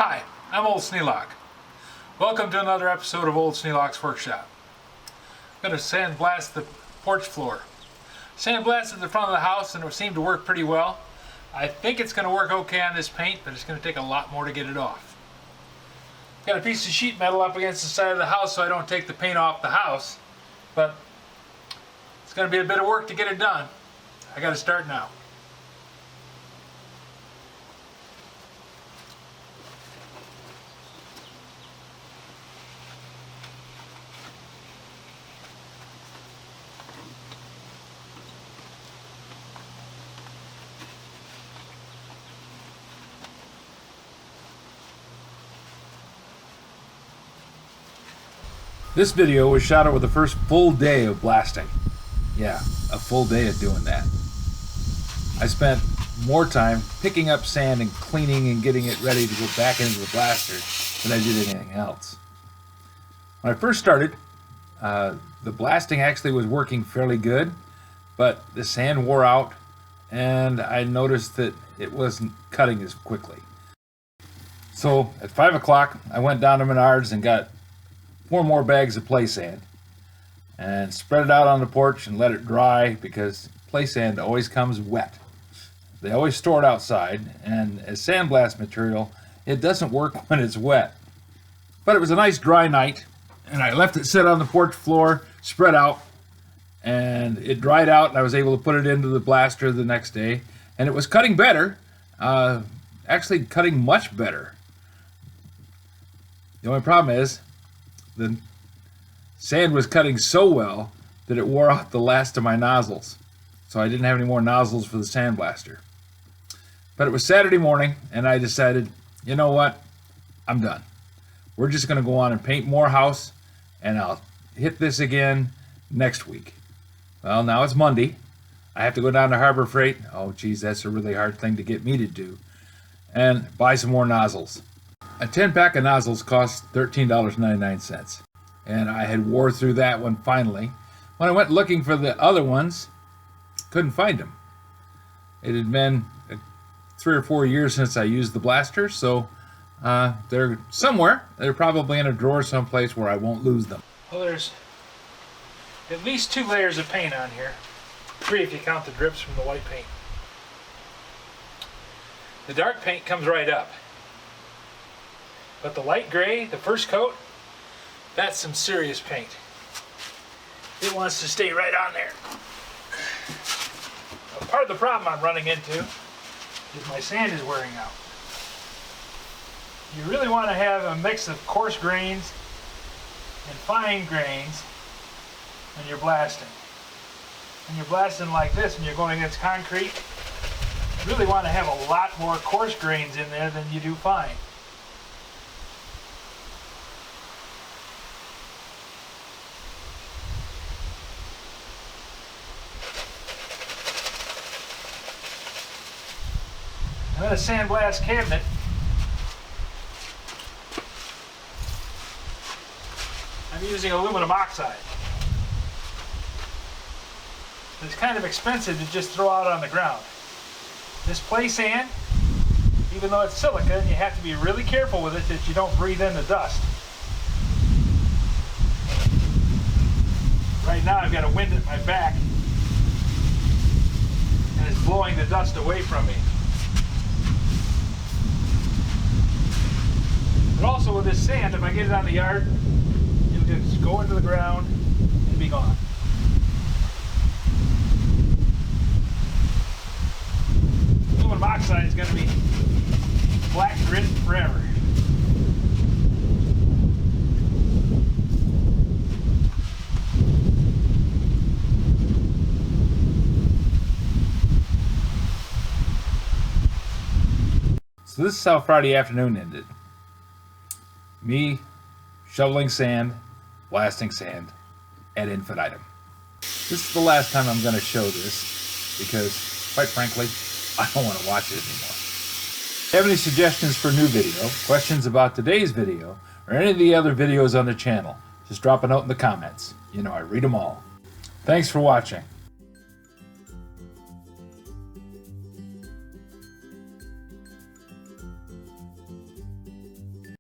Hi, I'm Old Sneelock. Welcome to another episode of Old Sneelock's Workshop. I'm going to sandblast the porch floor. Sandblasted the front of the house and it seemed to work pretty well. I think it's going to work okay on this paint, but it's going to take a lot more to get it off. Got a piece of sheet metal up against the side of the house so I don't take the paint off the house, but it's going to be a bit of work to get it done. I got to start now. This video was shot over the first full day of blasting. Yeah, a full day of doing that. I spent more time picking up sand and cleaning and getting it ready to go back into the blaster than I did anything else. When I first started, the blasting actually was working fairly good, but the sand wore out and I noticed that it wasn't cutting as quickly. So at 5 o'clock, I went down to Menards and got 4 more bags of play sand and spread it out on the porch and let it dry, because play sand always comes wet. They always store it outside, and as sandblast material, it doesn't work when it's wet. But it was a nice dry night, and I left it sit on the porch floor, spread out, and it dried out, and I was able to put it into the blaster the next day, and it was cutting better, actually cutting much better. The only problem is, the sand was cutting so well that it wore out the last of my nozzles. So I didn't have any more nozzles for the sandblaster. But it was Saturday morning and I decided, you know what? I'm done. We're just going to go on and paint more house, and I'll hit this again next week. Well, now it's Monday. I have to go down to Harbor Freight. Oh, geez, that's a really hard thing to get me to do. And buy some more nozzles. A 10-pack of nozzles cost $13.99, and I had wore through that one finally. When I went looking for the other ones, couldn't find them. It had been 3 or 4 years since I used the blaster, so they're somewhere. They're probably in a drawer someplace where I won't lose them. Well, there's at least 2 layers of paint on here. 3 if you count the drips from the white paint. The dark paint comes right up. But the light gray, the first coat, that's some serious paint. It wants to stay right on there. Well, part of the problem I'm running into is my sand is wearing out. You really want to have a mix of coarse grains and fine grains when you're blasting. When you're blasting like this and you're going against concrete, you really want to have a lot more coarse grains in there than you do fine. And then a sandblast cabinet. I'm using aluminum oxide. It's kind of expensive to just throw out on the ground. This play sand, even though it's silica, and you have to be really careful with it that you don't breathe in the dust. Right now I've got a wind at my back and it's blowing the dust away from me. But also with this sand, if I get it on the yard, it'll just go into the ground and be gone. Aluminum oxide is going to be black grit forever. So this is how Friday afternoon ended. Me shoveling sand, blasting sand, ad infinitum. This is the last time I'm going to show this because, quite frankly, I don't want to watch it anymore. If you have any suggestions for new video, questions about today's video, or any of the other videos on the channel, just drop a note in the comments. You know, I read them all. Thanks for watching.